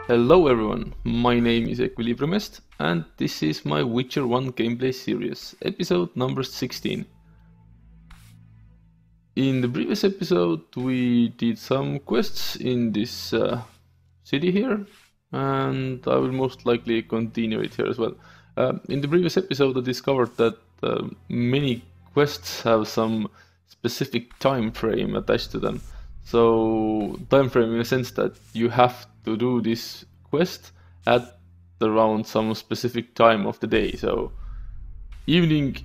Hello everyone, my name is EquilibriumEST and this is my Witcher 1 gameplay series, episode number 16. In the previous episode we did some quests in this city here, and I will most likely continue it here as well. In the previous episode I discovered that many quests have some specific time frame attached to them. So time frame in the sense that you have to do this quest at around some specific time of the day. So evening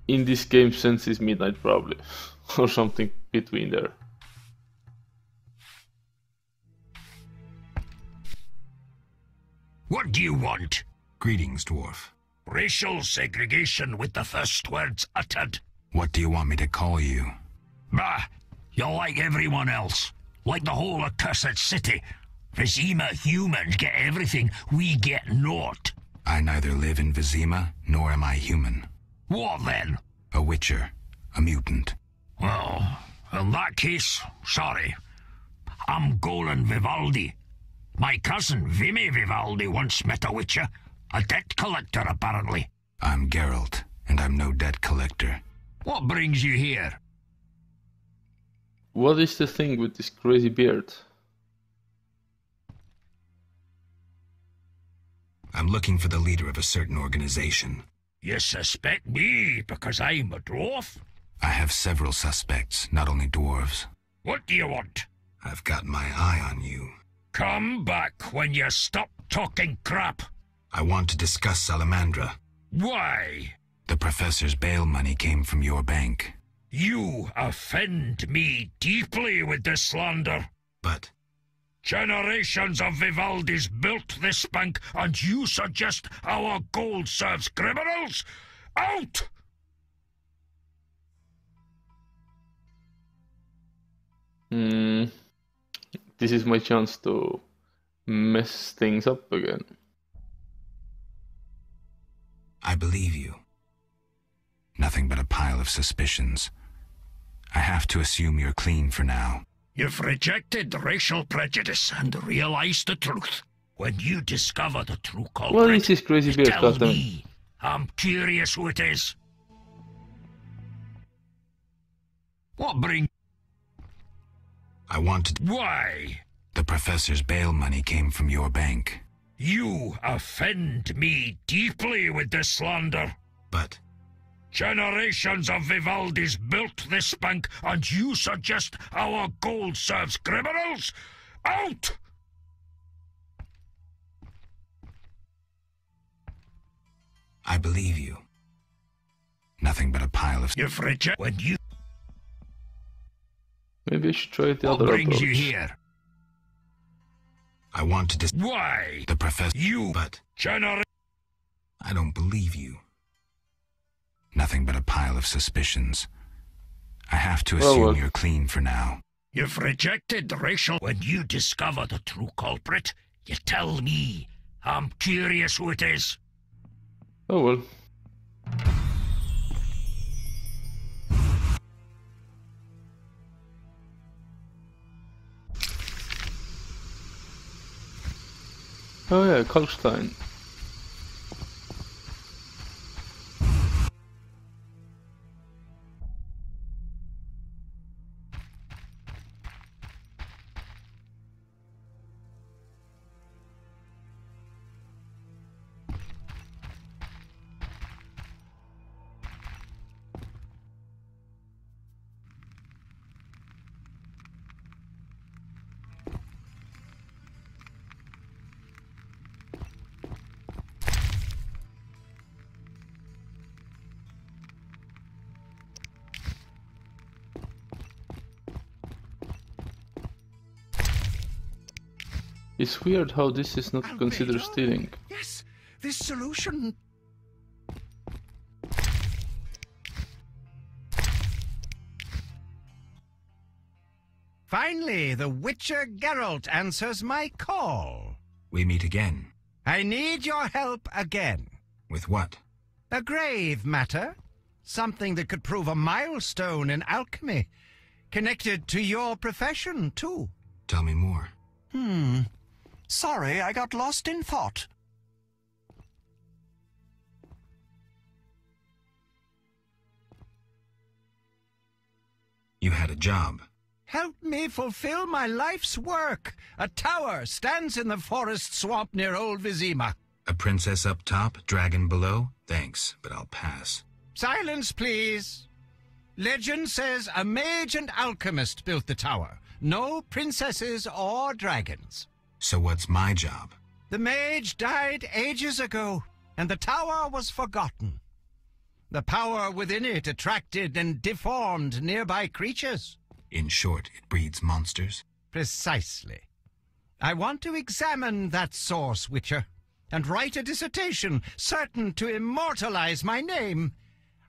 in this game sense is midnight probably, or something between there. What do you want? Greetings, dwarf. Racial segregation with the first words uttered. What do you want me to call you? Bah, you're like everyone else. Like the whole accursed city. Vizima humans get everything, we get naught. I neither live in Vizima, nor am I human. What then? A witcher. A mutant. Well, in that case, sorry. I'm Golan Vivaldi. My cousin Vimy Vivaldi once met a witcher. A debt collector, apparently. I'm Geralt, and I'm no debt collector. What brings you here? What is the thing with this crazy beard? I'm looking for the leader of a certain organization. You suspect me because I'm a dwarf? I have several suspects, not only dwarves. What do you want? I've got my eye on you. Come back when you stop talking crap. I want to discuss Salamandra. Why? The professor's bail money came from your bank. You offend me deeply with this slander. But Generations of Vivaldis built this bank, and you suggest our gold serves criminals? Out! This is my chance to mess things up again. I believe you. Nothing but a pile of suspicions. I have to assume you're clean for now. You've rejected racial prejudice and realized the truth. When you discover the true culprit, What is this crazy beard? tell me. I'm curious who it is. What brings... I wanted... Why? The professor's bail money came from your bank. You offend me deeply with this slander. But Generations of Vivaldis built this bank, and you suggest our gold serves criminals? Out! I believe you. Nothing but a pile of... You've rejected... When you... Maybe I should try the What other brings approach. you here? I want to Why? The professor... You... But Genera... I don't believe you. Nothing but a pile of suspicions. I have to assume you're clean for now. You've rejected racial... When you discover the true culprit, you tell me. I'm curious who it is. Oh well. Oh yeah, Kalkstein. It's weird how this is not considered stealing. Yes, this solution. Finally, the Witcher Geralt answers my call. We meet again. I need your help again. With what? A grave matter. Something that could prove a milestone in alchemy. Connected to your profession, too. Tell me more. Sorry, I got lost in thought. You had a job. Help me fulfill my life's work. A tower stands in the forest swamp near old Vizima. A princess up top, dragon below? Thanks, but I'll pass. Silence, please. Legend says a mage and alchemist built the tower. No princesses or dragons. So what's my job? The mage died ages ago, and the tower was forgotten. The power within it attracted and deformed nearby creatures. In short, it breeds monsters? Precisely. I want to examine that source, Witcher, and write a dissertation certain to immortalize my name.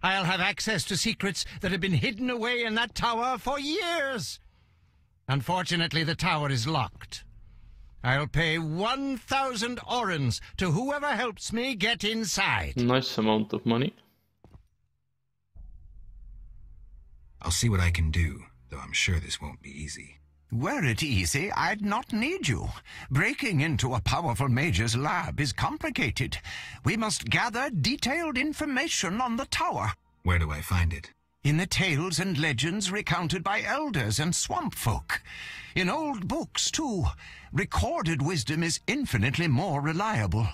I'll have access to secrets that have been hidden away in that tower for years. Unfortunately, the tower is locked. I'll pay 1,000 orens to whoever helps me get inside. Nice amount of money. I'll see what I can do, though I'm sure this won't be easy. Were it easy, I'd not need you. Breaking into a powerful mage's lab is complicated. We must gather detailed information on the tower. Where do I find it? In the tales and legends recounted by elders and swamp folk. In old books, too. Recorded wisdom is infinitely more reliable.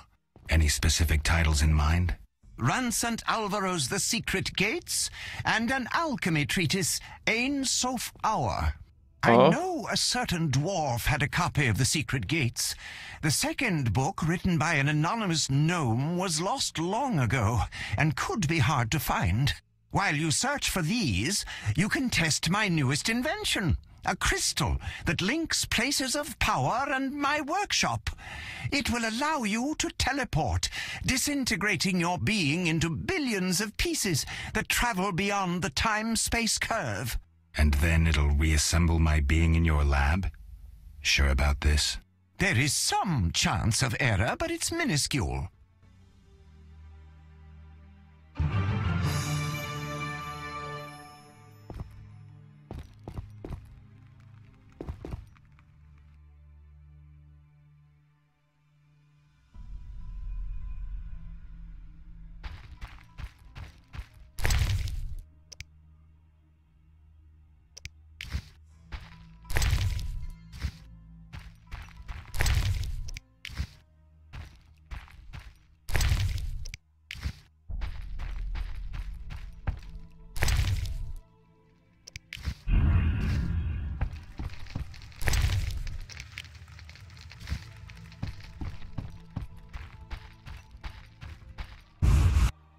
Any specific titles in mind? Ransant Alvaro's The Secret Gates, and an alchemy treatise, Ain Soph Hour. I know a certain dwarf had a copy of The Secret Gates. The second book, written by an anonymous gnome, was lost long ago, and could be hard to find. While you search for these, you can test my newest invention, a crystal that links places of power and my workshop. It will allow you to teleport, disintegrating your being into billions of pieces that travel beyond the time-space curve. And then it'll reassemble my being in your lab? Sure about this? There is some chance of error, but it's minuscule.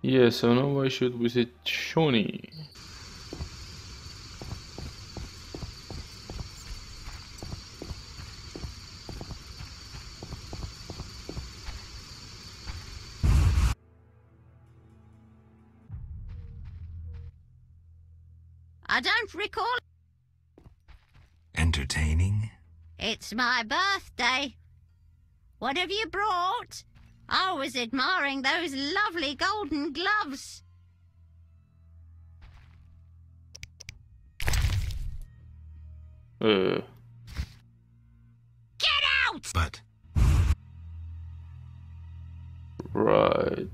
Yeah, so now I should visit Shawnee. I don't recall. Entertaining? It's my birthday. What have you brought? I was admiring those lovely golden gloves. Get out! But... Right.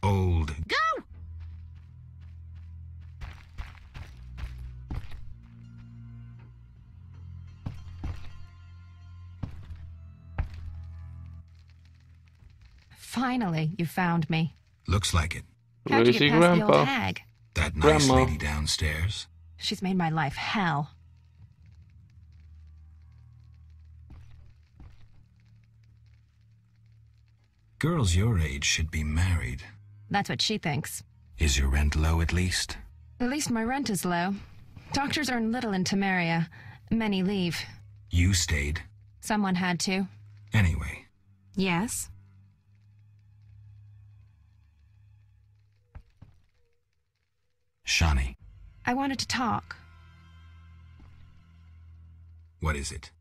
Old. Go! Finally, you found me. Looks like it. How'd you get past the old hag? That nice Grandma. lady downstairs. She's made my life hell. Girls your age should be married. That's what she thinks. Is your rent low at least? At least my rent is low. Doctors earn little in Temeria. Many leave. You stayed. Someone had to. Anyway. Yes? Shawnee. I wanted to talk. What is it?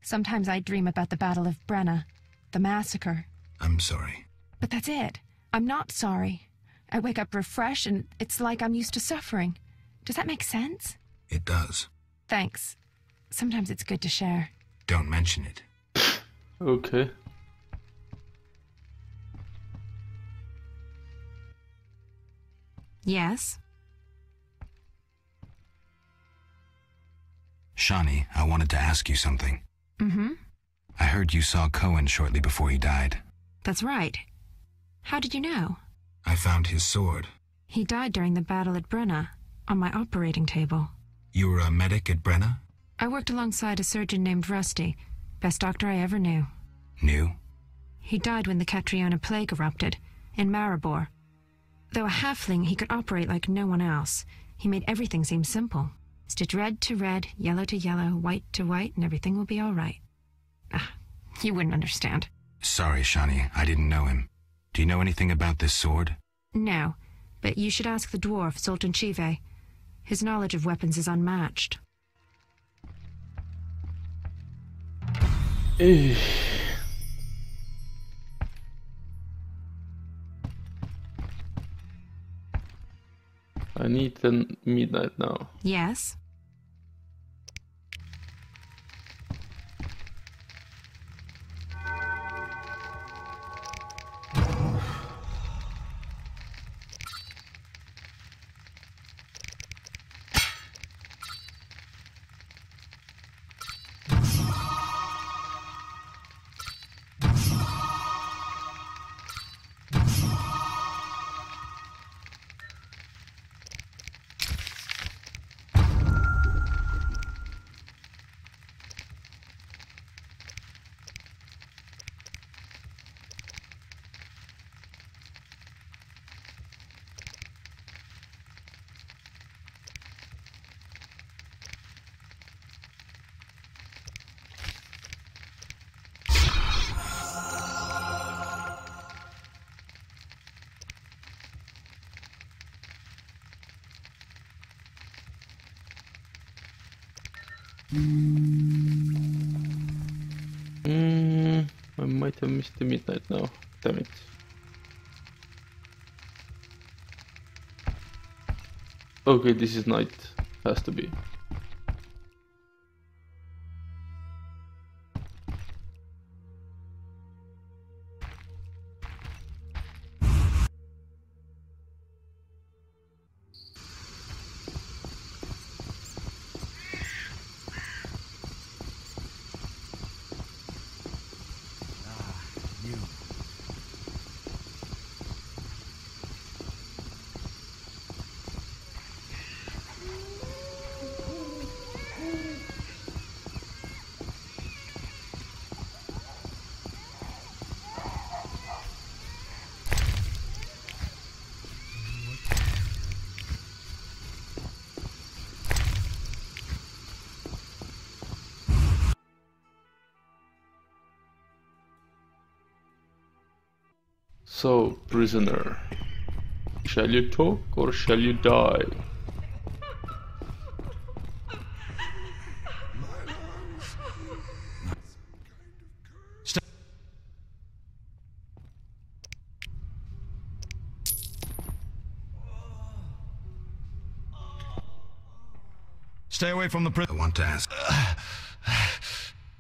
Sometimes I dream about the Battle of Brenna, the massacre. I'm sorry. But that's it. I'm not sorry. I wake up refreshed, and it's like I'm used to suffering. Does that make sense? It does. Thanks. Sometimes it's good to share. Don't mention it. Okay. Yes? Shawnee, I wanted to ask you something. Mm-hmm. I heard you saw Cohen shortly before he died. That's right. How did you know? I found his sword. He died during the battle at Brenna, on my operating table. You were a medic at Brenna? I worked alongside a surgeon named Rusty, best doctor I ever knew. Knew? He died when the Catriona plague erupted, in Maribor. Though a halfling, he could operate like no one else. He made everything seem simple. Stitch red to red, yellow to yellow, white to white, and everything will be all right. Ah, you wouldn't understand. Sorry, Shawnee, I didn't know him. Do you know anything about this sword? No, but you should ask the dwarf, Sultan Chive. His knowledge of weapons is unmatched. I need the midnight now. Yes? I might have missed the midnight now. Damn it. Okay, this is night. Has to be. So, prisoner, shall you talk or shall you die? Stay away from the prison. I want to ask.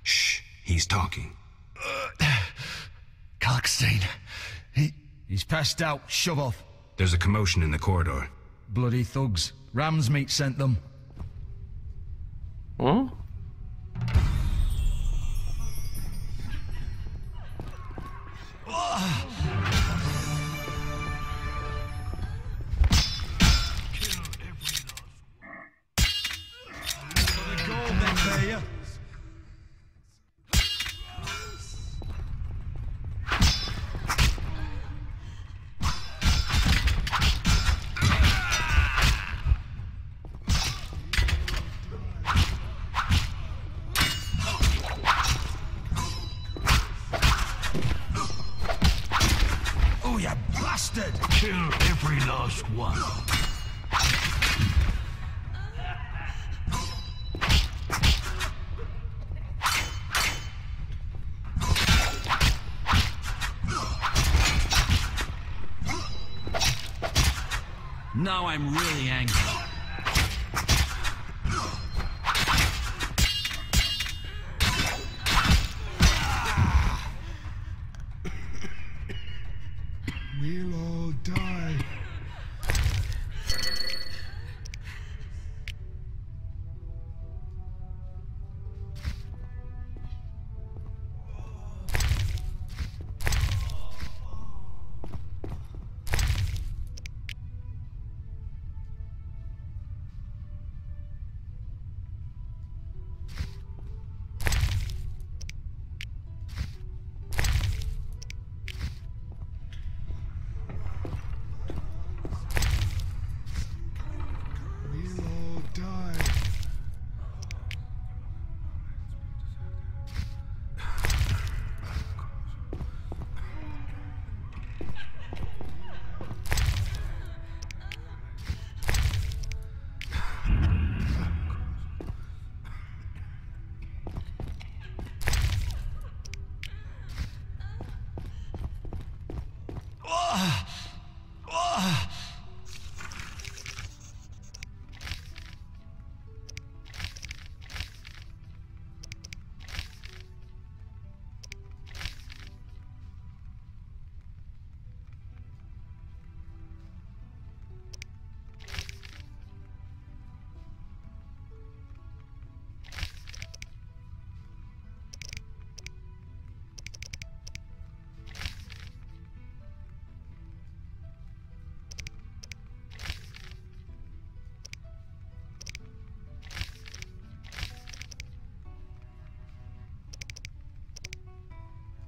Shh, he's talking. Kalkstein. He's passed out. Shove off. There's a commotion in the corridor. Bloody thugs. Ram's meat sent them. Huh? Kill every last one. Now I'm really angry. We'll all die.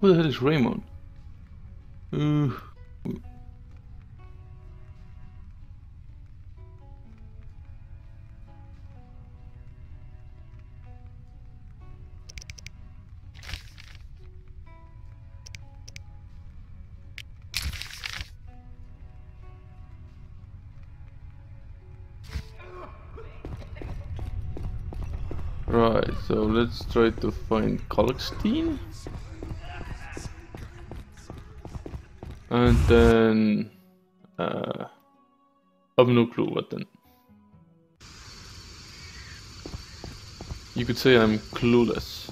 Who the hell is Raymond? Right, so let's try to find Kalkstein. And then I have no clue what then. You could say I'm clueless.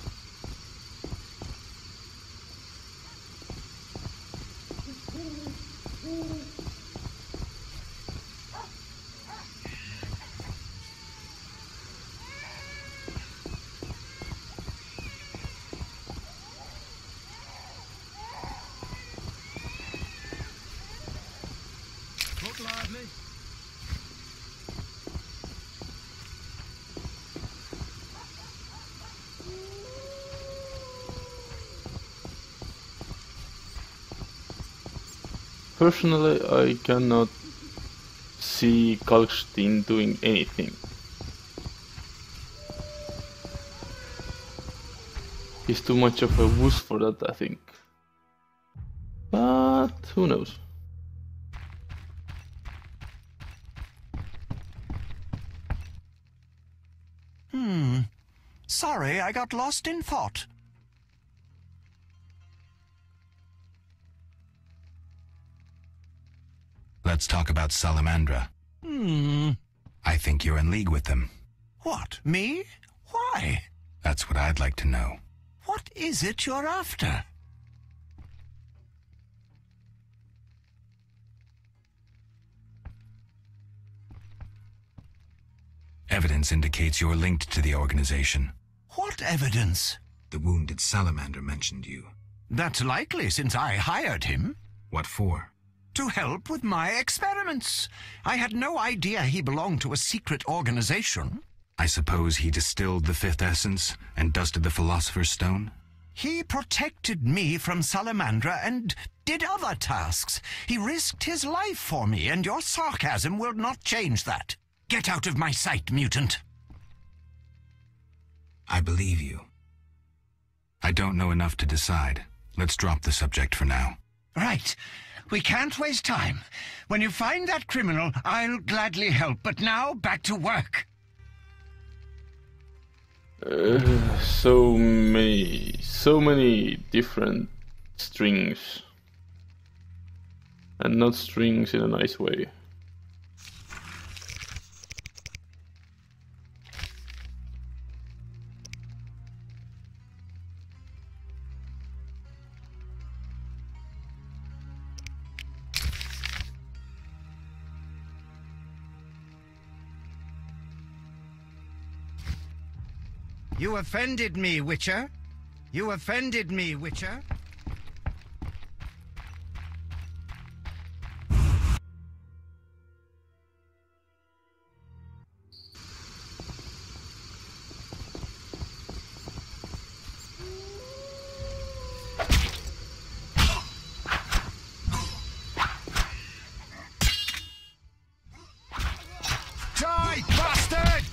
Personally, I cannot see Kalkstein doing anything. He's too much of a wuss for that, I think. But who knows? Sorry, I got lost in thought. Let's talk about Salamandra. I think you're in league with them. What, me? Why? That's what I'd like to know. What is it you're after? Evidence indicates you're linked to the organization. What evidence? The wounded salamander mentioned you. That's likely, since I hired him. What for? To help with my experiments. I had no idea he belonged to a secret organization. I suppose he distilled the fifth essence and dusted the Philosopher's Stone? He protected me from Salamandra and did other tasks. He risked his life for me, and your sarcasm will not change that. Get out of my sight, mutant. I believe you. I don't know enough to decide. Let's drop the subject for now. Right. We can't waste time. When you find that criminal, I'll gladly help. But now, back to work. So many different strings. And not strings in a nice way. You offended me, Witcher. You offended me, Witcher. Die, bastard!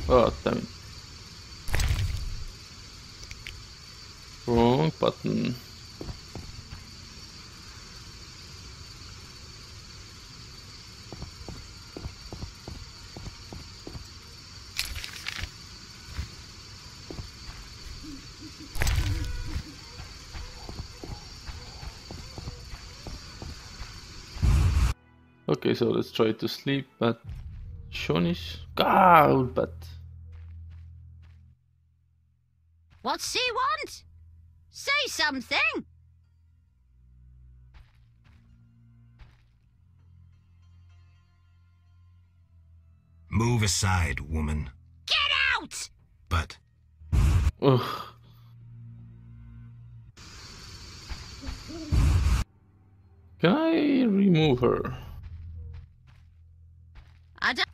Oh, damn it. Wrong button. Okay, so let's try to sleep at Shoni's. God, but What's he want? Say something. Move aside, woman. Get out! But ugh. Can I remove her? I don't...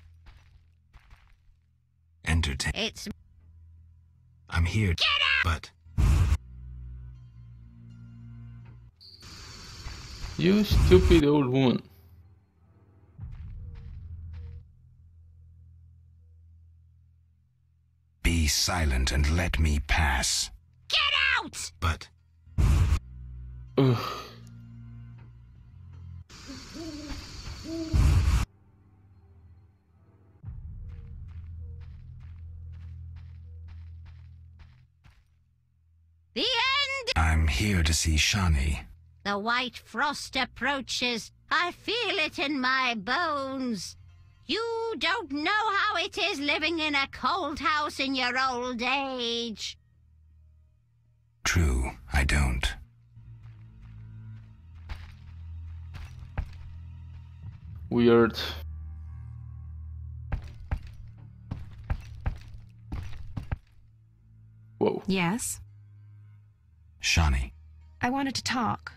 entertain. It's... I'm here. Get out! But You stupid old woman. be silent and let me pass. Get out! But Ugh. The end! I'm here to see Shani. The white frost approaches. I feel it in my bones. You don't know how it is living in a cold house in your old age. True, I don't. Weird. Whoa. Yes? Shani, I wanted to talk.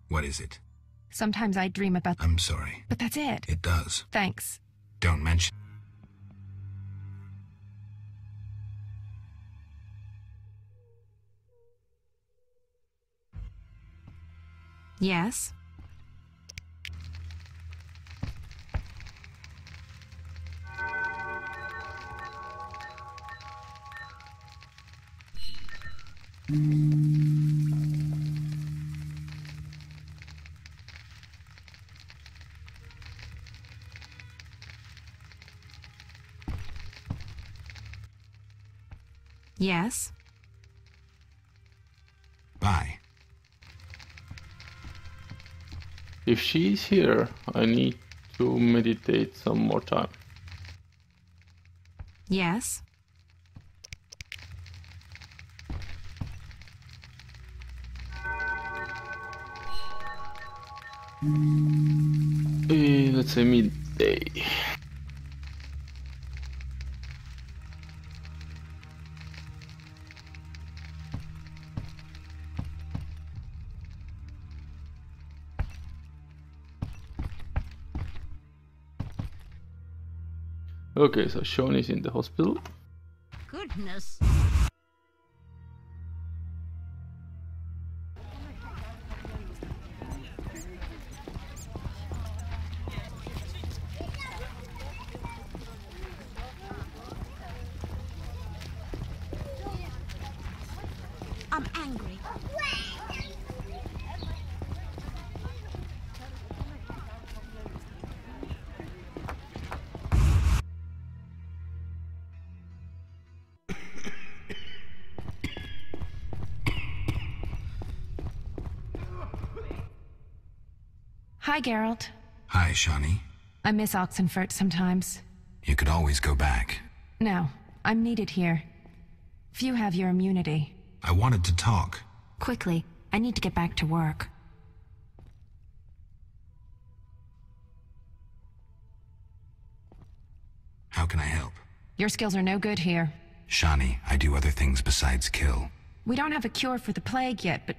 what is it? Sometimes I dream about... I'm sorry. But that's it. It does. Thanks. Don't mention. Yes? Yes? Bye. If she's here, I need to meditate some more time. Yes? Let's say midday. Okay, so Sean is in the hospital. Goodness. I'm angry. Hi, Geralt. Hi, Shani. I miss Oxenfurt sometimes. You could always go back. No, I'm needed here. Few have your immunity. I wanted to talk. Quickly, I need to get back to work. Your skills are no good here. Shani, I do other things besides kill. We don't have a cure for the plague yet, but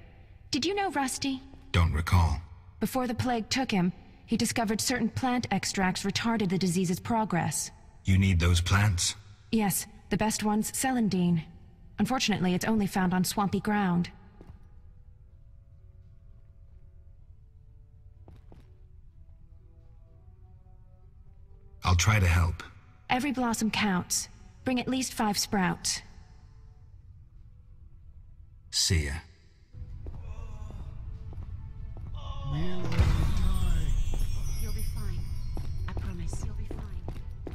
did you know Rusty? Don't recall. Before the plague took him, he discovered certain plant extracts retarded the disease's progress. You need those plants? Yes, the best one's celandine. Unfortunately, it's only found on swampy ground. I'll try to help. Every blossom counts. Bring at least 5 sprouts. See ya. You'll be fine. I promise. You'll be fine.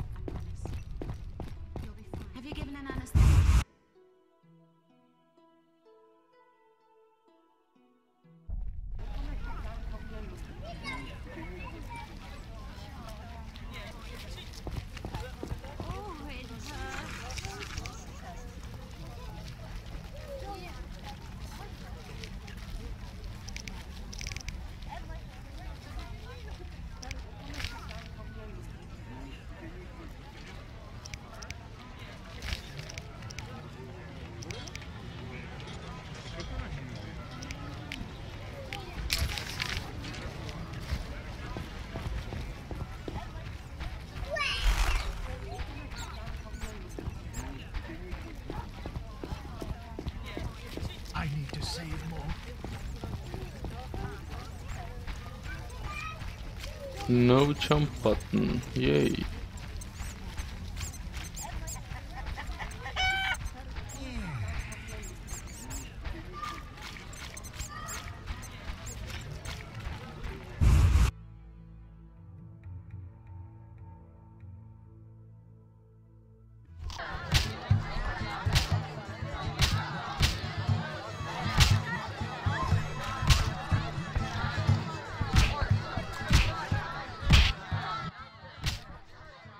I promise. You'll be fine. Have you given an anesthetic? I need to save more. No jump button. Yay.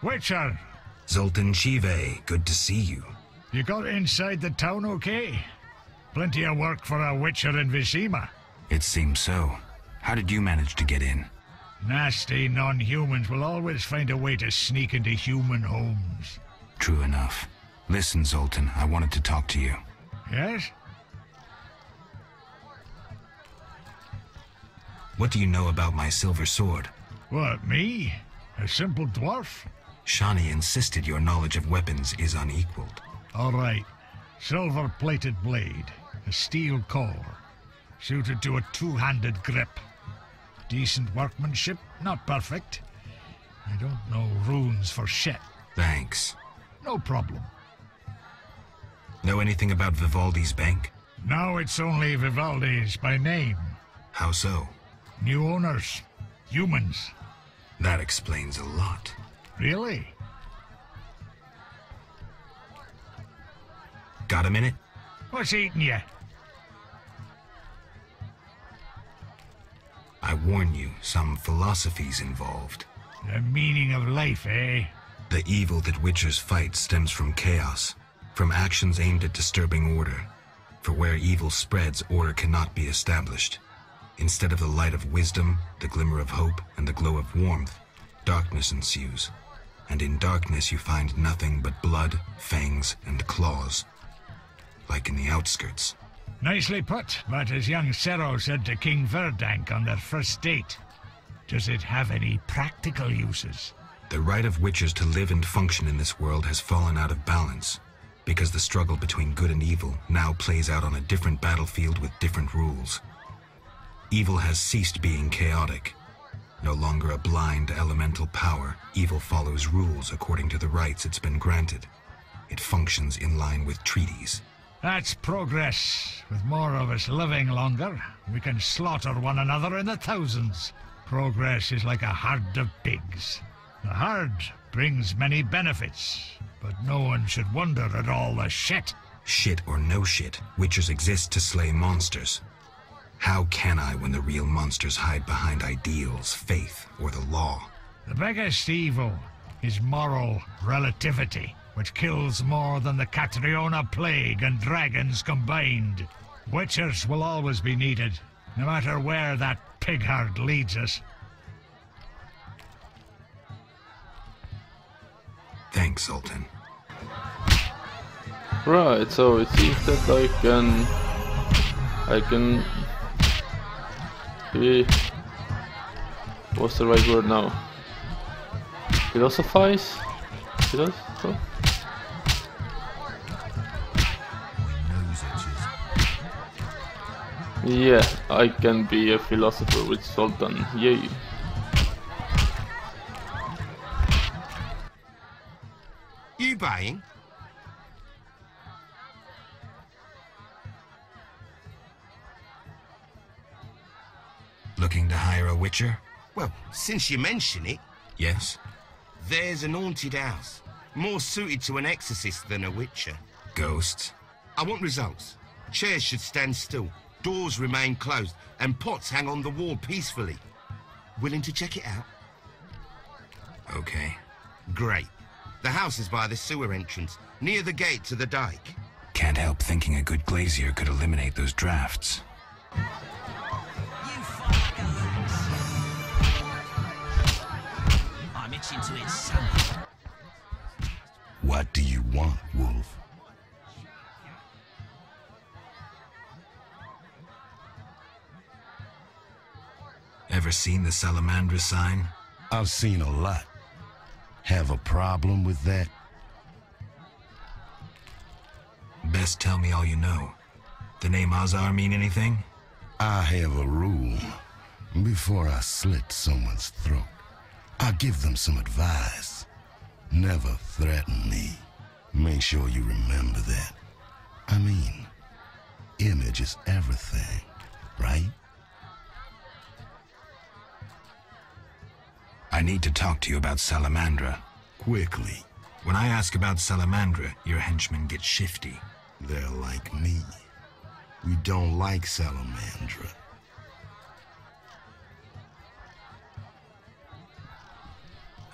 Witcher! Zoltan Chive, good to see you. You got inside the town okay? Plenty of work for a Witcher in Vizima. It seems so. How did you manage to get in? Nasty non-humans will always find a way to sneak into human homes. True enough. Listen, Zoltan, I wanted to talk to you. Yes? What do you know about my silver sword? What, me? A simple dwarf? Shani insisted your knowledge of weapons is unequaled. All right. Silver-plated blade. A steel core. Suited to a two-handed grip. Decent workmanship, not perfect. I don't know runes for shit. Thanks. No problem. Know anything about Vivaldi's bank? Now it's only Vivaldi's by name. How so? New owners. Humans. That explains a lot. Really? Got a minute? What's eating you? I warn you, some philosophy's involved. The meaning of life, eh? The evil that Witchers fight stems from chaos, from actions aimed at disturbing order. For where evil spreads, order cannot be established. Instead of the light of wisdom, the glimmer of hope, and the glow of warmth, darkness ensues. And in darkness you find nothing but blood, fangs, and claws. Like in the outskirts. Nicely put, but as young Sero said to King Verdank on their first date, does it have any practical uses? The right of Witchers to live and function in this world has fallen out of balance, because the struggle between good and evil now plays out on a different battlefield with different rules. Evil has ceased being chaotic. No longer a blind elemental power, evil follows rules according to the rights it's been granted. It functions in line with treaties. That's progress. With more of us living longer, we can slaughter one another in the thousands. Progress is like a herd of pigs. The herd brings many benefits, but no one should wonder at all the shit. Shit or no shit, Witchers exist to slay monsters. How can I when the real monsters hide behind ideals, faith, or the law? The biggest evil is moral relativity, which kills more than the Catriona plague and dragons combined. Witchers will always be needed, no matter where that pig herd leads us. Thanks, Zoltan. Right, so it seems that I can be, what's the right word now? Philosophize? Philosoph? Yeah, I can be a philosopher with Sultan, yay. You buying? Looking to hire a witcher? Well, since you mention it, Yes. there's an haunted house. More suited to an exorcist than a witcher. Ghosts? I want results. Chairs should stand still, doors remain closed, and pots hang on the wall peacefully. Willing to check it out? Okay. Great. The house is by the sewer entrance, near the gate to the dike. Can't help thinking a good glazier could eliminate those drafts. I'm itching to eat salmon. What do you want, Wolf? Ever seen the Salamandra sign? I've seen a lot. Have a problem with that? Best tell me all you know. The name Azar mean anything? I have a rule. Before I slit someone's throat, I give them some advice. Never threaten me. Make sure you remember that. I mean, image is everything, right? I need to talk to you about Salamandra. Quickly. When I ask about Salamandra, your henchmen get shifty. They're like me. We don't like Salamandra.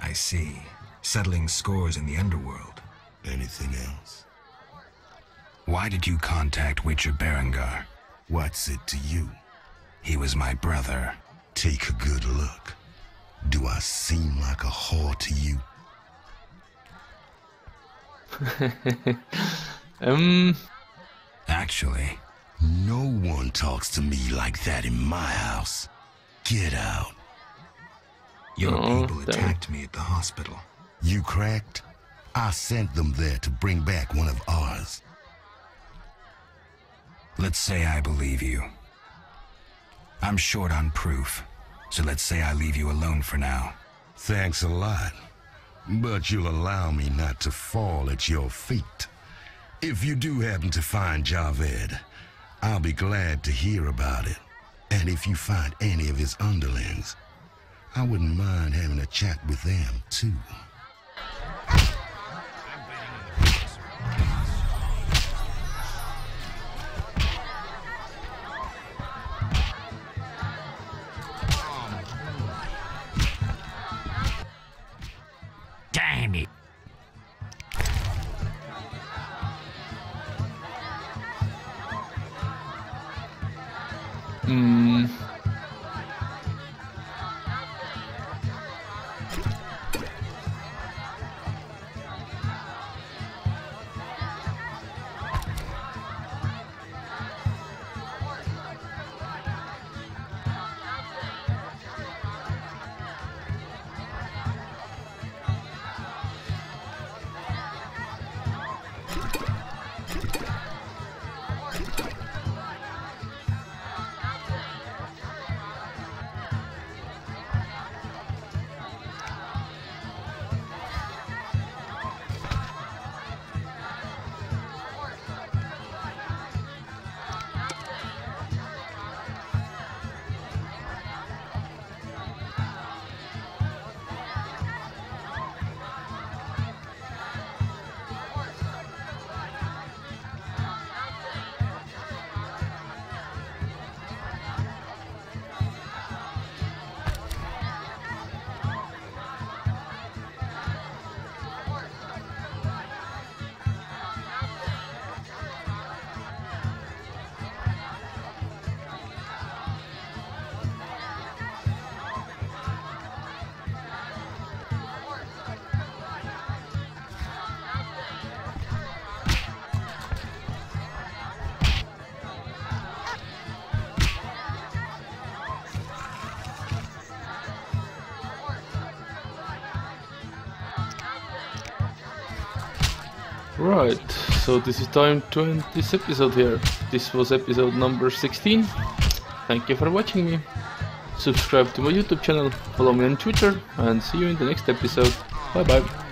I see. Settling scores in the underworld. Anything else? Why did you contact Witcher Berengar? What's it to you? He was my brother. Take a good look. Do I seem like a whore to you? Actually, no one talks to me like that in my house. Get out. your people damn. attacked me at the hospital. You cracked? I sent them there to bring back one of ours. Let's say I believe you. I'm short on proof, so let's say I leave you alone for now. Thanks a lot. But you'll allow me not to fall at your feet. If you do happen to find Javed, I'll be glad to hear about it. And if you find any of his underlings, I wouldn't mind having a chat with them, too. Damn it. Right, so this is time to end this episode here. This was episode number 16. Thank you for watching me. Subscribe to my YouTube channel, follow me on Twitter, and see you in the next episode. Bye bye.